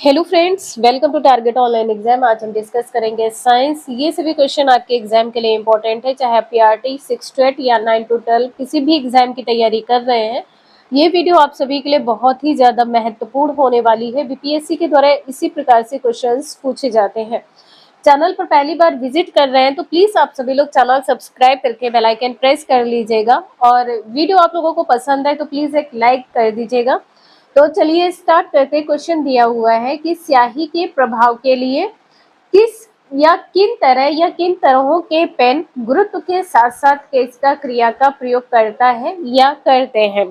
Hello friends, welcome to target online exam. आज हम discuss करेंगे साइंस। ये सभी क्वेश्चन आपके एग्जाम के लिए इंपॉर्टेंट है, चाहे आप पीआरटी 6 to 8 या 9 to 12 किसी भी एग्जाम की तैयारी कर रहे हैं। ये वीडियो आप सभी के लिए बहुत ही ज्यादा महत्वपूर्ण होने वाली है। बीपीएससी के द्वारा इसी प्रकार से क्वेश्चंस पूछे जाते हैं। चैनल पर पहली बार विजिट कर रहे हैं तो प्लीज आप सभी लोग चैनल सब्सक्राइब करके बेल आइकन प्रेस कर लीजिएगा, और वीडियो आप लोगों को पसंद है तो प्लीज एक लाइक कर दीजिएगा। तो चलिए स्टार्ट करते हैं। क्वेश्चन दिया हुआ है कि स्याही के प्रभाव के लिए किस या किन तरहों के पेन गुरुत्व के साथ साथ केशिका क्रिया का प्रयोग करता है या करते हैं।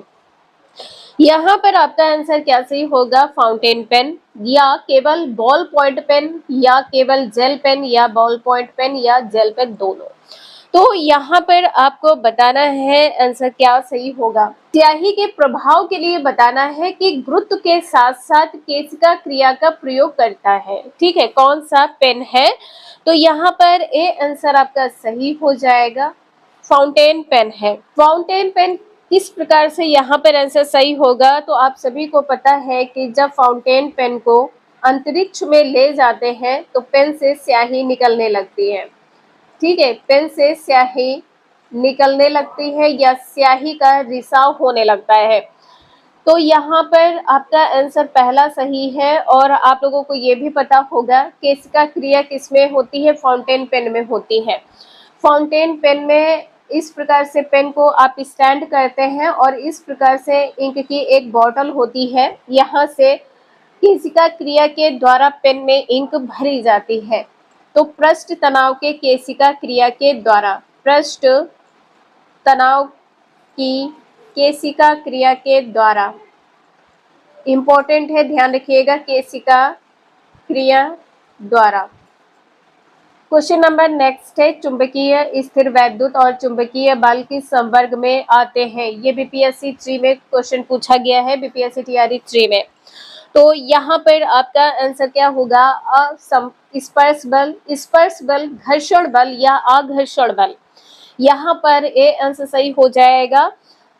यहाँ पर आपका आंसर क्या सही होगा? फाउंटेन पेन, या केवल बॉल पॉइंट पेन, या केवल जेल पेन, या बॉल पॉइंट पेन, या जेल पेन, दोनों। तो यहाँ पर आपको बताना है आंसर क्या सही होगा। स्याही के प्रभाव के लिए बताना है कि गुरुत्व के साथ साथ केशिका क्रिया का प्रयोग करता है। ठीक है, कौन सा पेन है? तो यहाँ पर ए आंसर आपका सही हो जाएगा, फाउंटेन पेन है। फाउंटेन पेन किस प्रकार से यहाँ पर आंसर सही होगा? तो आप सभी को पता है कि जब फाउंटेन पेन को अंतरिक्ष में ले जाते हैं तो पेन से स्याही निकलने लगती है। ठीक है, पेन से स्याही निकलने लगती है या स्याही का रिसाव होने लगता है। तो यहाँ पर आपका आंसर पहला सही है। और आप लोगों को ये भी पता होगा केशिका क्रिया किसमें होती है? फाउंटेन पेन में होती है। फाउंटेन पेन में इस प्रकार से पेन को आप स्टैंड करते हैं और इस प्रकार से इंक की एक बॉटल होती है। यहाँ से केशिका क्रिया के द्वारा पेन में इंक भरी जाती है। तो पृष्ठ तनाव के केशिका क्रिया के द्वारा, पृष्ठ तनाव की केशिका क्रिया के द्वारा, इंपॉर्टेंट है, ध्यान रखिएगा, केशिका क्रिया द्वारा। क्वेश्चन नंबर नेक्स्ट है, चुंबकीय स्थिर वैद्युत और चुंबकीय बल किस संवर्ग में आते हैं? ये बीपीएससी 3 में क्वेश्चन पूछा गया है, बीपीएससी टीआरई 3 में। तो यहाँ पर आपका आंसर क्या होगा? स्पर्श बल, स्पर्श बल, घर्षण बल या आघर्षण बल। यहाँ पर ए आंसर सही हो जाएगा।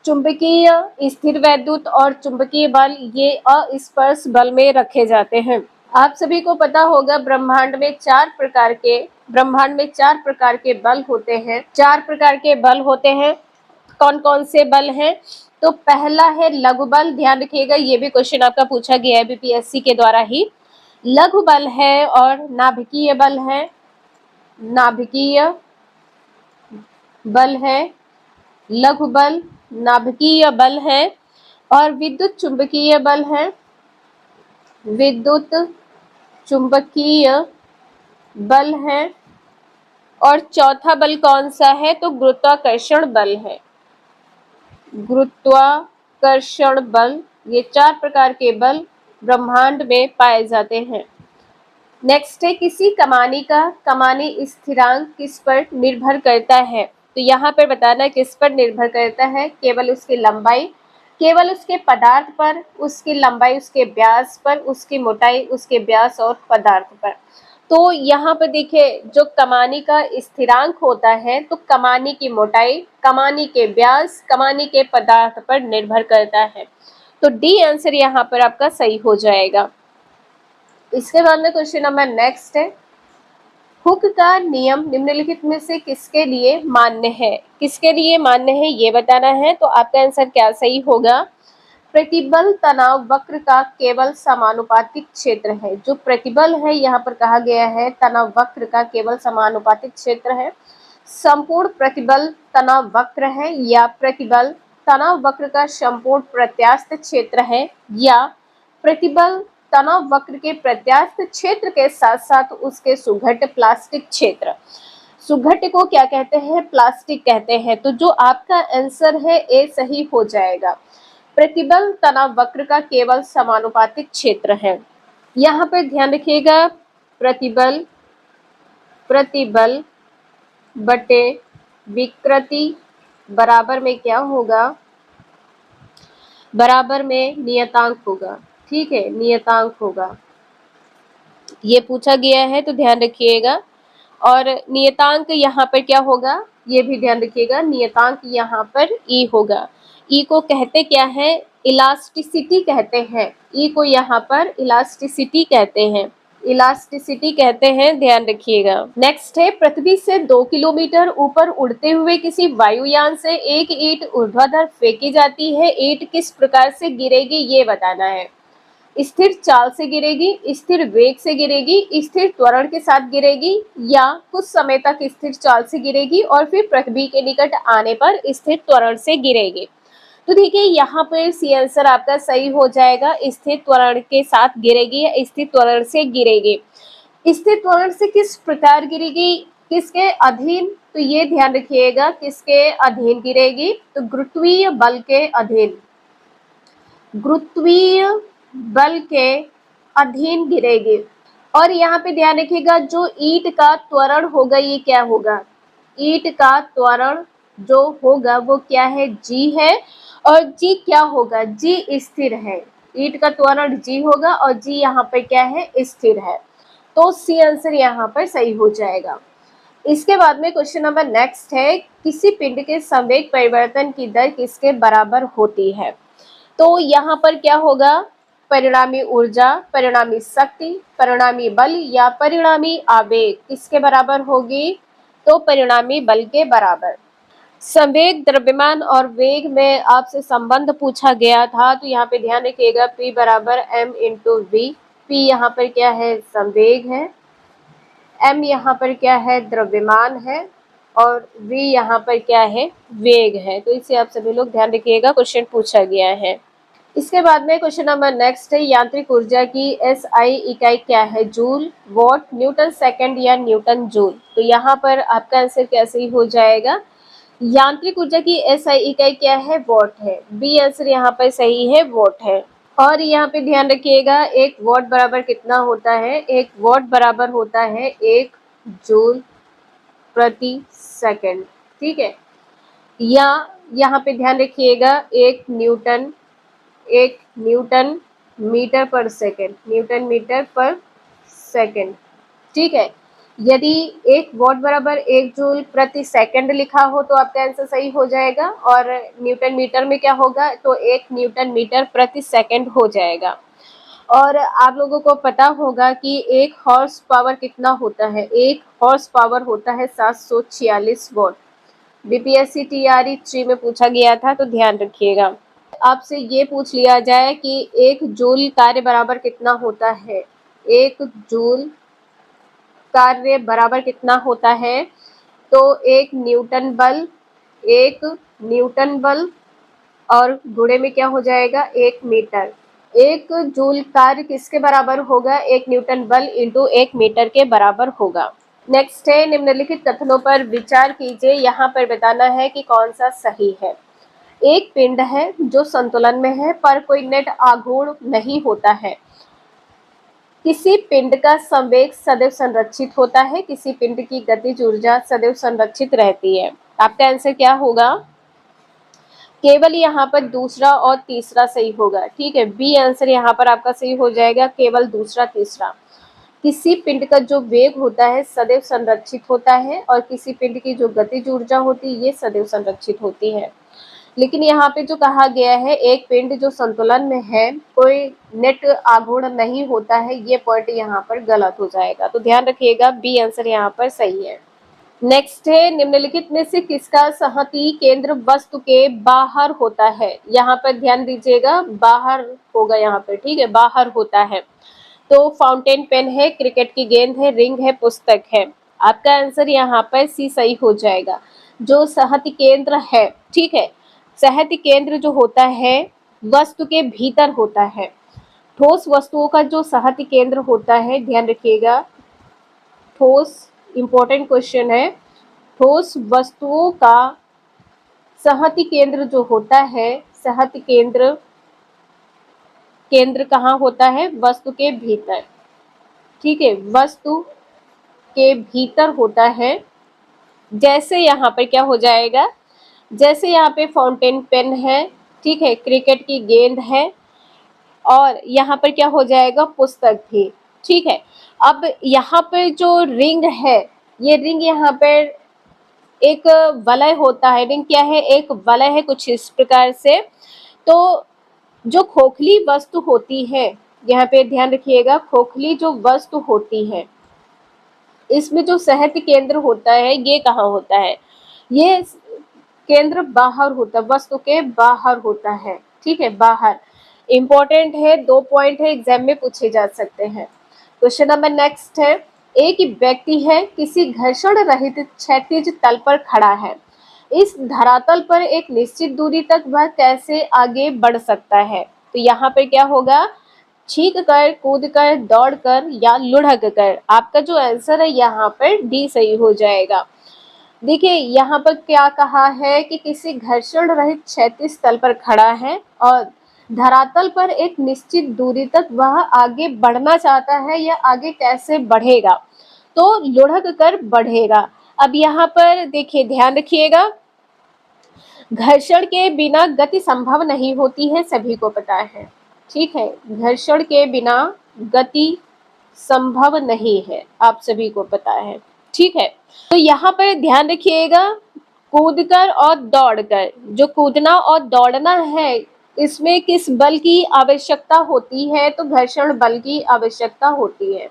चुंबकीय स्थिर वैद्युत और चुंबकीय बल ये अस्पर्श बल में रखे जाते हैं। आप सभी को पता होगा ब्रह्मांड में चार प्रकार के बल होते हैं। 4 प्रकार के बल होते हैं। कौन कौन से बल हैं? तो पहला है लघु बल, ध्यान रखिएगा, ये भी क्वेश्चन आपका पूछा गया है बीपीएससी के द्वारा ही। लघु बल है और नाभिकीय बल है, नाभिकीय बल है, लघु बल, नाभिकीय बल है, और विद्युत चुंबकीय बल है, विद्युत चुंबकीय बल है। और चौथा बल कौन सा है? तो गुरुत्वाकर्षण बल है, गुरुत्वाकर्षण बल। ये 4 प्रकार के बल ब्रह्मांड में पाए जाते हैं। नेक्स्ट है, किसी कमानी का कमानी स्थिरांक किस पर निर्भर करता है? तो यहाँ पर बताना किस पर निर्भर करता है? केवल उसकी लंबाई, केवल उसके पदार्थ पर, उसकी लंबाई, उसके व्यास पर, उसकी मोटाई, उसके व्यास और पदार्थ पर। तो यहाँ पर देखिए, जो कमानी का स्थिरांक होता है तो कमानी की मोटाई, कमानी के व्यास, कमानी के पदार्थ पर निर्भर करता है। तो डी आंसर यहाँ पर आपका सही हो जाएगा। इसके बाद में क्वेश्चन नंबर नेक्स्ट है, हुक का नियम निम्नलिखित में से किसके लिए मान्य है? किसके लिए मान्य है ये बताना है। तो आपका आंसर क्या सही होगा? प्रतिबल तनाव वक्र का केवल समानुपातिक क्षेत्र है। जो प्रतिबल है यहाँ पर कहा गया है तनाव वक्र का केवल समानुपातिक क्षेत्र है। संपूर्ण प्रतिबल तनाव वक्र है, या प्रतिबल तनाव वक्र का संपूर्ण प्रत्यास्थ क्षेत्र है, या प्रतिबल तनाव वक्र के प्रत्यास्थ क्षेत्र के साथ साथ उसके सुघट्य प्लास्टिक क्षेत्र। सुघट्य को क्या कहते हैं? प्लास्टिक कहते हैं। तो जो आपका आंसर है ए सही हो जाएगा। प्रतिबल तनाव वक्र का केवल समानुपातिक क्षेत्र है। यहाँ पर ध्यान रखिएगा, प्रतिबल बटे विकृति बराबर में क्या होगा? बराबर में नियतांक होगा। ठीक है, नियतांक होगा। ये पूछा गया है तो ध्यान रखिएगा। और नियतांक यहाँ पर क्या होगा ये भी ध्यान रखिएगा। नियतांक यहाँ पर ई होगा। ई को कहते क्या है? इलास्टिसिटी कहते हैं। ई को यहाँ पर इलास्टिसिटी कहते हैं, इलास्टिसिटी कहते हैं, ध्यान रखिएगा। नेक्स्ट है, पृथ्वी से 2 किलोमीटर ऊपर उड़ते हुए किसी वायुयान से एक ईंट ऊर्ध्वाधर फेंकी जाती है, ईंट किस प्रकार से गिरेगी ये बताना है। स्थिर चाल से गिरेगी, स्थिर वेग से गिरेगी, स्थिर त्वरण के साथ गिरेगी, या कुछ समय तक स्थिर चाल से गिरेगी और फिर पृथ्वी के निकट आने पर स्थिर त्वरण से गिरेगी। तो देखिए यहाँ पर सी आंसर आपका सही हो जाएगा, स्थिर त्वरण के साथ गिरेगी या स्थिर त्वरण से गिरेगी। स्थिर त्वरण से किस प्रकार गिरेगी, किसके अधीन, तो ये ध्यान रखिएगा, किसके अधीन गिरेगी, तो गुरुत्वीय बल के अधीन, गुरुत्वीय बल के अधीन गिरेगी। और यहाँ पे ध्यान रखिएगा, जो ईंट का त्वरण होगा ये क्या होगा, ईंट का त्वरण जो होगा वो क्या है, जी है। और जी क्या होगा, जी स्थिर है, ईंट का त्वरण जी होगा और जी यहाँ पर क्या है, स्थिर है। तो सी आंसर यहाँ पर सही हो जाएगा। इसके बाद में क्वेश्चन नंबर नेक्स्ट है, किसी पिंड के संवेग परिवर्तन की दर किसके बराबर होती है। तो यहाँ पर क्या होगा, परिणामी ऊर्जा, परिणामी शक्ति, परिणामी बल या परिणामी आवेग किसके बराबर होगी, तो परिणामी बल के बराबर। संवेग, द्रव्यमान और वेग में आपसे संबंध पूछा गया था, तो यहाँ पे ध्यान रखिएगा P बराबर m इंटू वी। P यहाँ पर क्या है, संवेग है, m यहाँ पर क्या है, द्रव्यमान है, और v यहाँ पर क्या है, वेग है। तो इसे आप सभी लोग ध्यान रखिएगा, क्वेश्चन पूछा गया है। इसके बाद में क्वेश्चन नंबर नेक्स्ट है, यांत्रिक ऊर्जा की एसआई इकाई क्या है, जूल, वॉट, न्यूटन सेकंड या न्यूटन जूल। तो यहाँ पर आपका आंसर कैसे ही हो जाएगा, यांत्रिक ऊर्जा की एसआई इकाई क्या है, वॉट है। बी आंसर यहाँ पर सही है, वॉट है। और यहाँ पे ध्यान रखिएगा, एक वॉट बराबर कितना होता है, एक वॉट बराबर होता है 1 जूल प्रति सेकंड, ठीक है। या यहाँ पे ध्यान रखिएगा, एक न्यूटन मीटर पर सेकंड, न्यूटन मीटर पर सेकंड, ठीक है। यदि एक वॉट बराबर 1 जूल प्रति सेकंड लिखा हो तो आपका आंसर सही हो जाएगा, और न्यूटन मीटर में क्या होगा, तो 1 न्यूटन मीटर प्रति सेकंड हो जाएगा। और आप लोगों को पता होगा कि एक हॉर्स पावर कितना होता है, एक हॉर्स पावर होता है 746 वॉट। बीपीएससी टीआरई 3 में पूछा गया था, तो ध्यान रखिएगा। आपसे ये पूछ लिया जाए कि 1 जूल कार्य बराबर कितना होता है, 1 जूल कार्य बराबर कितना होता है, तो 1 न्यूटन बल, 1 न्यूटन बल और गुणे में क्या हो जाएगा, 1 मीटर। 1 जूल कार्य किसके बराबर होगा, 1 न्यूटन बल इंटू 1 मीटर के बराबर होगा। नेक्स्ट है, निम्नलिखित कथनों पर विचार कीजिए, यहाँ पर बताना है कि कौन सा सही है। एक पिंड है जो संतुलन में है पर कोई नेट आघूर्ण नहीं होता है। किसी पिंड का संवेग सदैव संरक्षित होता है, किसी पिंड की गतिज ऊर्जा सदैव संरक्षित रहती है। आपका आंसर क्या होगा, केवल यहाँ पर दूसरा और तीसरा सही होगा, ठीक है। बी आंसर यहाँ पर आपका सही हो जाएगा, केवल दूसरा तीसरा। किसी पिंड का जो वेग होता है सदैव संरक्षित होता है, और किसी पिंड की जो गतिज ऊर्जा होती है ये सदैव संरक्षित होती है। लेकिन यहाँ पे जो कहा गया है, एक पिंड जो संतुलन में है कोई नेट आघूर्ण नहीं होता है, ये पॉइंट यहाँ पर गलत हो जाएगा। तो ध्यान रखिएगा, बी आंसर यहाँ पर सही है। नेक्स्ट है, निम्नलिखित में से किसका संहति केंद्र वस्तु के बाहर होता है। यहाँ पर ध्यान दीजिएगा, बाहर होगा यहाँ पर, ठीक है, बाहर होता है। तो फाउंटेन पेन है, क्रिकेट की गेंद है, रिंग है, पुस्तक है। आपका आंसर यहाँ पर सी सही हो जाएगा। जो सहति केंद्र है, ठीक है, सहति केंद्र जो होता है वस्तु के भीतर होता है। ठोस वस्तुओं का जो सहति केंद्र होता है, ध्यान रखिएगा, ठोस इंपॉर्टेंट क्वेश्चन है, ठोस वस्तुओं का सहति केंद्र जो होता है, सहति केंद्र कहाँ होता है, वस्तु के भीतर, ठीक है, वस्तु के भीतर होता है। जैसे यहाँ पर क्या हो जाएगा, जैसे यहाँ पे फाउंटेन पेन है, ठीक है, क्रिकेट की गेंद है, और यहाँ पर क्या हो जाएगा, पुस्तक भी, ठीक है। अब यहाँ पर जो रिंग है, ये रिंग यहाँ पर एक वलय होता है, रिंग क्या है, एक वलय है कुछ इस प्रकार से। तो जो खोखली वस्तु होती है, यहाँ पे ध्यान रखिएगा, खोखली जो वस्तु होती है, इसमें जो सहज केंद्र होता है ये कहाँ होता है? ये केंद्र बाहर होता है, वस्तु के बाहर होता है, ठीक है, बाहर। इंपॉर्टेंट है, 2 पॉइंट है, एग्जाम में पूछे जा सकते हैं। क्वेश्चन नंबर नेक्स्ट है, एक व्यक्ति है किसी घर्षण रहित क्षैतिज तल पर खड़ा है, इस धरातल पर एक निश्चित दूरी तक वह कैसे आगे बढ़ सकता है? तो यहाँ पर क्या होगा? छींक कर, कूद कर, दौड़ कर या लुढ़क कर। आपका जो आंसर है यहाँ पर डी सही हो जाएगा। देखिए यहाँ पर क्या कहा है कि किसी घर्षण रहित क्षैतिज तल पर खड़ा है और धरातल पर एक निश्चित दूरी तक वह आगे बढ़ना चाहता है, या आगे कैसे बढ़ेगा? तो लुढ़क कर बढ़ेगा। अब यहाँ पर देखिए, ध्यान रखिएगा, घर्षण के बिना गति संभव नहीं होती है, सभी को पता है, ठीक है, घर्षण के बिना गति संभव नहीं है, आप सभी को पता है, ठीक है। तो यहाँ पर ध्यान रखिएगा, कूदकर और दौड़कर, जो कूदना और दौड़ना है, इसमें किस बल की आवश्यकता होती है? तो घर्षण बल की आवश्यकता होती है,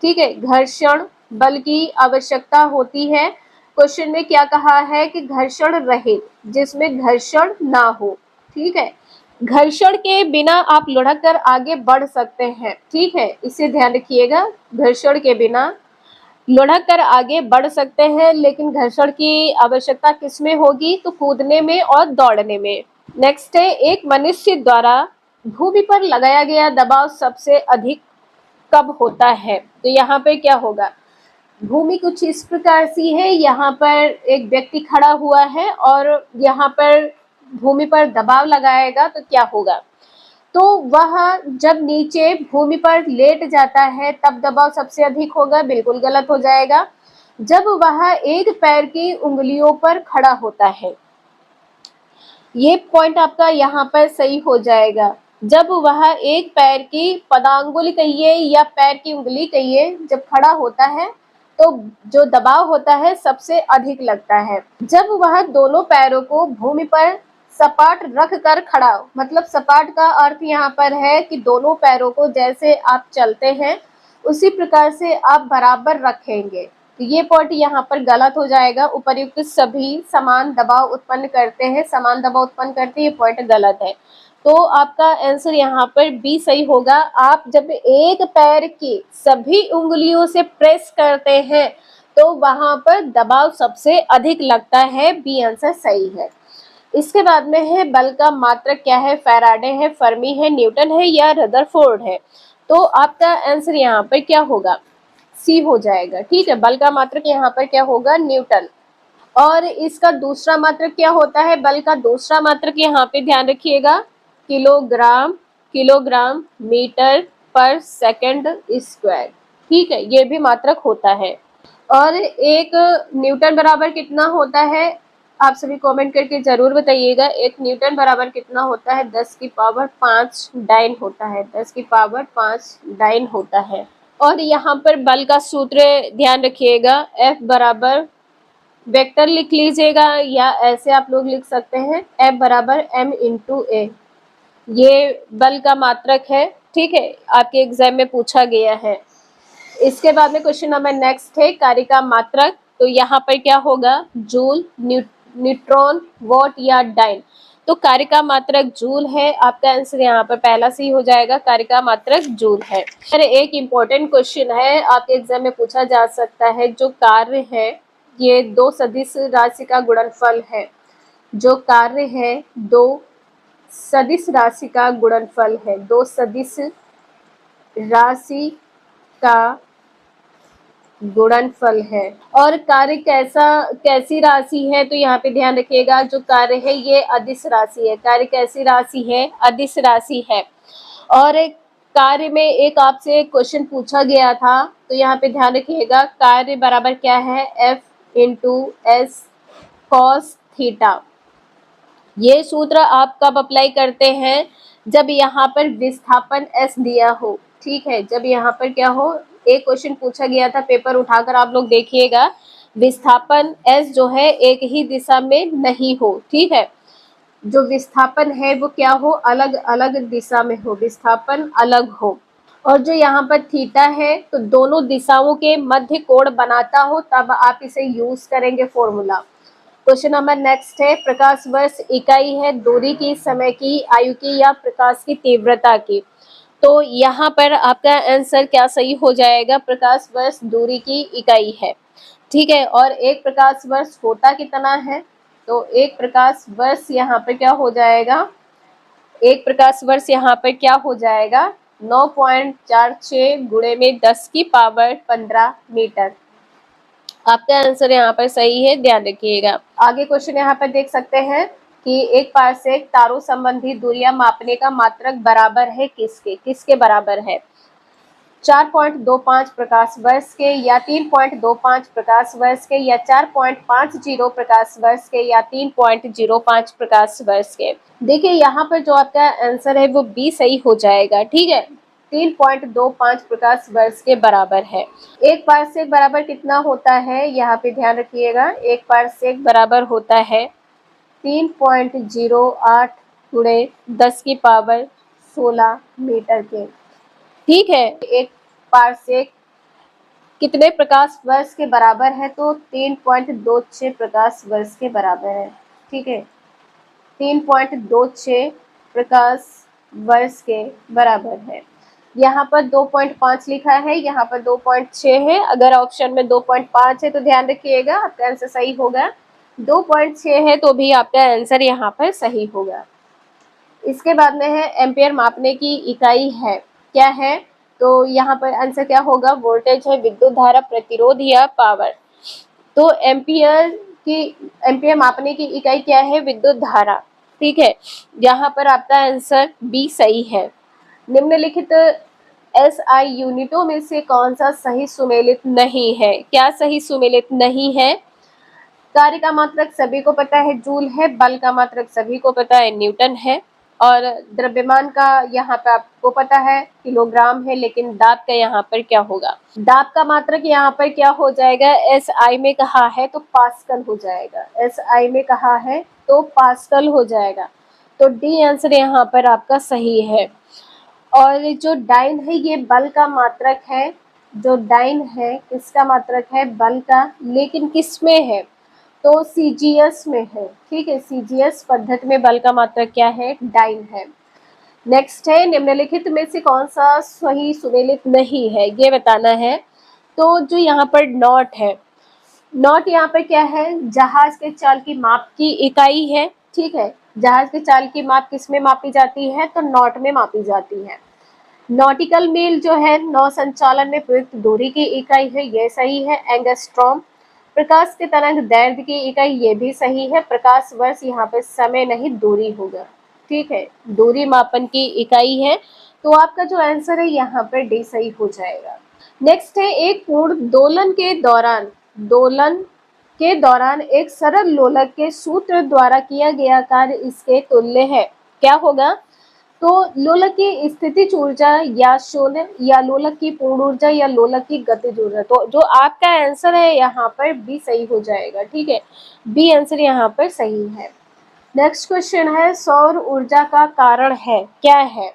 ठीक है, घर्षण बल की आवश्यकता होती है। क्वेश्चन में क्या कहा है कि घर्षण रहित, जिसमें घर्षण ना हो, ठीक है, घर्षण के बिना आप लुढ़क कर आगे बढ़ सकते हैं, ठीक है, इसे ध्यान रखिएगा, घर्षण के बिना लुढ़क कर आगे बढ़ सकते हैं, लेकिन घर्षण की आवश्यकता किसमें होगी? तो कूदने में और दौड़ने में। नेक्स्ट है, एक मनुष्य द्वारा भूमि पर लगाया गया दबाव सबसे अधिक कब होता है? तो यहाँ पे क्या होगा? भूमि कुछ इस प्रकार सी है, यहाँ पर एक व्यक्ति खड़ा हुआ है और यहाँ पर भूमि पर दबाव लगाएगा तो क्या होगा? तो वह जब नीचे भूमि पर लेट जाता है तब दबाव सबसे अधिक होगा, बिल्कुल गलत हो जाएगा। जब वह एक पैर की उंगलियों पर खड़ा होता है, ये पॉइंट आपका यहाँ पर सही हो जाएगा। जब वह एक पैर की पदांगुल कहिए या पैर की उंगली कहिए, जब खड़ा होता है तो जो दबाव होता है सबसे अधिक लगता है। जब वह दोनों पैरों को भूमि पर सपाट रख कर खड़ा, मतलब सपाट का अर्थ यहाँ पर है कि दोनों पैरों को जैसे आप चलते हैं उसी प्रकार से आप बराबर रखेंगे, तो ये पॉइंट यहाँ पर गलत हो जाएगा। उपर्युक्त सभी समान दबाव उत्पन्न करते हैं, समान दबाव उत्पन्न करते हैं, ये पॉइंट गलत है। तो आपका आंसर यहाँ पर बी सही होगा। आप जब एक पैर की सभी उंगलियों से प्रेस करते हैं तो वहां पर दबाव सबसे अधिक लगता है, बी आंसर सही है। इसके बाद में है बल का मात्रक क्या है? फैराडे है, फर्मी है, न्यूटन है या रदरफोर्ड है? तो आपका आंसर यहाँ पर क्या होगा? सी हो जाएगा, ठीक है। बल का मात्रक यहाँ पर क्या होगा? न्यूटन। और इसका दूसरा मात्रक क्या होता है? बल का दूसरा मात्रक यहाँ पे ध्यान रखिएगा, किलोग्राम, किलोग्राम मीटर पर सेकंड स्क्वायर, ठीक है, ये भी मात्रक होता है। और एक न्यूटन बराबर कितना होता है? आप सभी कमेंट करके जरूर बताइएगा। एक न्यूटन बराबर कितना होता है? 10 की पावर 5 डाइन होता है, 10 की पावर 5 डाइन होता है। और यहाँ पर बल का सूत्र ध्यान रखिएगा, F बराबर वेक्टर लिख लीजिएगा या ऐसे आप लोग लिख सकते हैं, F बराबर m इंटू ए, ये बल का मात्रक है, ठीक है, आपके एग्जाम में पूछा गया है। इसके बाद में क्वेश्चन नंबर नेक्स्ट है, कार्य का मात्रक। तो यहाँ पर क्या होगा? जूल, न्यूट्रॉन, वॉट या डाइन? तो कार्य का मात्रक जूल है, आपका आंसर यहाँ पर पहला सी हो जाएगा, कार्य का मात्रक जूल है। अरे एक इम्पोर्टेंट क्वेश्चन है, आपके एग्जाम में पूछा जा सकता है, जो कार्य है ये दो सदिश राशि का गुणनफल है, जो कार्य है दो सदिश राशि का गुणनफल है, दो सदिश राशि का गुणनफल है। और कार्य कैसी राशि है? तो यहाँ पे ध्यान रखिएगा, जो कार्य है ये अदिश राशि है। कार्य कैसी राशि है? अदिश राशि है। और एक कार्य में एक आपसे क्वेश्चन पूछा गया था, तो यहाँ पे ध्यान रखिएगा, कार्य बराबर क्या है? F into S cos theta. ये सूत्र आप कब अप्लाई करते हैं? जब यहाँ पर विस्थापन S दिया हो, ठीक है, जब यहाँ पर क्या हो, एक क्वेश्चन पूछा गया था, पेपर उठाकर आप लोग देखिएगा, विस्थापन S जो है एक ही दिशा में नहीं हो, ठीक है, जो विस्थापन है वो क्या हो, अलग अलग दिशा में हो, विस्थापन अलग हो। और जो यहाँ पर थीटा है तो दोनों दिशाओं के मध्य कोण बनाता हो, तब आप इसे यूज करेंगे फॉर्मूला। क्वेश्चन नंबर नेक्स्ट है, प्रकाश वर्ष इकाई है दूरी की, समय की, आयु की या प्रकाश की तीव्रता की। तो यहाँ पर आपका आंसर क्या सही हो जाएगा, प्रकाश वर्ष दूरी की इकाई है, ठीक है। और एक प्रकाश वर्ष होता कितना है, तो एक प्रकाश वर्ष यहाँ पर क्या हो जाएगा, एक प्रकाश वर्ष यहाँ पर क्या हो जाएगा, 9.46 गुणे में 10 की पावर 15 मीटर। आपका आंसर यहाँ पर सही है, ध्यान रखिएगा। आगे क्वेश्चन यहाँ पर देख सकते हैं कि एक पारसेक तारों संबंधी दूरियां मापने का मात्रक बराबर है किसके, किसके बराबर है, 4.25 प्रकाश वर्ष के या 3.25 प्रकाश वर्ष के या 4.50 प्रकाश वर्ष के या 3.05 प्रकाश वर्ष के। देखिए यहाँ पर जो आपका आंसर है वो बी सही हो जाएगा, ठीक है, 3.25 प्रकाश वर्ष के बराबर है। एक पारसेक बराबर कितना होता है, यहाँ पे ध्यान रखिएगा, एक पारसेक बराबर होता है 3.08 गुणे 10 की पावर 16 मीटर के, ठीक है। एक पारसेक कितने प्रकाश वर्ष के बराबर है, तो 3.26 प्रकाश वर्ष के बराबर है, ठीक है, 3.26 प्रकाश वर्ष के बराबर है। यहाँ पर 2.5 लिखा है, यहाँ पर 2.6 है, अगर ऑप्शन में 2.5 है तो ध्यान रखिएगा आपका आंसर सही होगा, 2.6 है तो भी आपका आंसर यहाँ पर सही होगा। इसके बाद में है एम्पियर मापने की इकाई है, क्या है, तो यहाँ पर आंसर क्या होगा, वोल्टेज है, विद्युत धारा, प्रतिरोध या पावर। तो एम्पियर मापने की इकाई क्या है, विद्युत धारा, ठीक है। यहाँ पर आपका आंसर बी सही है। निम्नलिखित एसआई यूनिटों में से कौन सा सही सुमेलित नहीं है, क्या सही सुमेलित नहीं है, कार्य का मात्रक सभी को पता है जूल है, बल का मात्रक सभी को पता है न्यूटन है, और द्रव्यमान का यहाँ पे आपको पता है किलोग्राम है, लेकिन दाब का यहाँ पर क्या होगा, दाब का मात्रक यहाँ पर क्या हो जाएगा, एस आई में कहा है तो पास्कल हो जाएगा, एस आई में कहा है तो पास्कल हो जाएगा। तो डी आंसर यहाँ पर आपका सही है। और जो डाइन है ये बल का मात्रक है, जो डाइन है किसका मात्रक है, बल का, लेकिन किस में है, तो सीजीएस में है, ठीक है, सीजीएस पद्धति में बल का मात्रक क्या है, डाइन है। नेक्स्ट है, निम्नलिखित में से कौन सा सही सुमेलित नहीं है, ये बताना है। तो जो यहाँ पर नॉट है, नॉट यहाँ पर क्या है, जहाज के चाल की माप की इकाई है, ठीक है, जहाज के चाल की माप किस में मापी जाती है, तो नॉट में मापी जाती है। नॉटिकल मील जो है नौ संचालन में प्रयुक्त दूरी की इकाई है, ये सही है, एंगस्ट्रॉम। प्रकाश के तरंग दैर्ध्य की इकाई, ये भी सही है, प्रकाश वर्ष यहाँ पे समय नहीं दूरी होगा, ठीक है, दूरी मापन की इकाई है। तो आपका जो आंसर है यहाँ पर डी सही हो जाएगा। नेक्स्ट है, एक पूर्ण दोलन के दौरान एक सरल लोलक के सूत्र द्वारा किया गया कार्य इसके तुल्य है, क्या होगा, तो लोलक की स्थितिज ऊर्जा या शून्य या लोलक की पूर्ण ऊर्जा या लोलक की गतिज ऊर्जा। तो जो आपका आंसर है यहाँ पर बी सही हो जाएगा, ठीक है, बी आंसर यहाँ पर सही है। नेक्स्ट क्वेश्चन है, सौर ऊर्जा का कारण है, क्या है,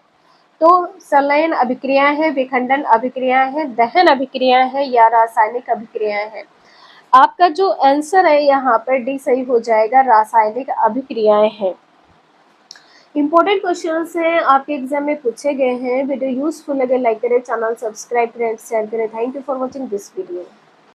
तो संलयन अभिक्रियाएं हैं, विखंडन अभिक्रियाएं हैं, दहन अभिक्रियाएं हैं या रासायनिक अभिक्रियाएं हैं। आपका जो आंसर है यहाँ पर डी सही हो जाएगा, रासायनिक अभिक्रियाएं हैं। इंपॉर्टेंट क्वेश्चंस हैं, आपके एग्जाम में पूछे गए हैं। वीडियो यूजफुल लगे लाइक करें, चैनल सब्सक्राइब करें, शेयर करें। Thank you for watching this video.